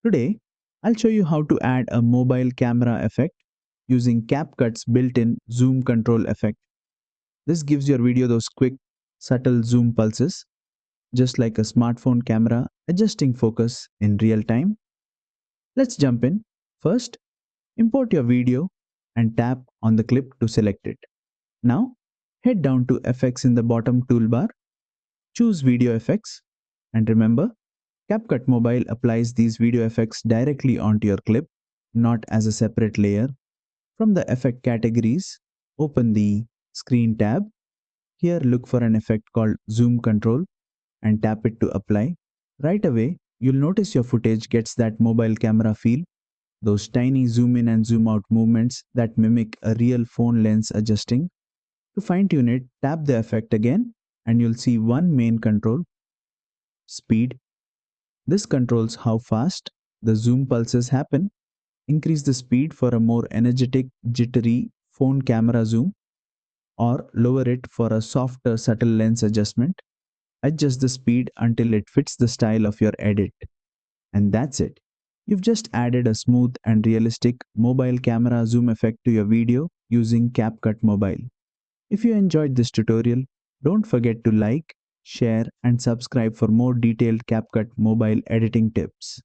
Today, I'll show you how to add a mobile camera effect using CapCut's built-in zoom control effect. This gives your video those quick, subtle zoom pulses, just like a smartphone camera adjusting focus in real time. Let's jump in. First, import your video and tap on the clip to select it. Now, head down to Effects in the bottom toolbar, choose Video Effects, and remember, CapCut Mobile applies these video effects directly onto your clip, not as a separate layer. From the effect categories, open the Screen tab. Here look for an effect called Zoom Control and tap it to apply. Right away, you'll notice your footage gets that mobile camera feel, those tiny zoom in and zoom out movements that mimic a real phone lens adjusting. To fine tune it, tap the effect again and you'll see one main control, speed. This controls how fast the zoom pulses happen. Increase the speed for a more energetic, jittery phone camera zoom, or lower it for a softer, subtle lens adjustment. Adjust the speed until it fits the style of your edit. And that's it. You've just added a smooth and realistic mobile camera zoom effect to your video using CapCut Mobile. If you enjoyed this tutorial, don't forget to like, share, and subscribe for more detailed CapCut Mobile editing tips.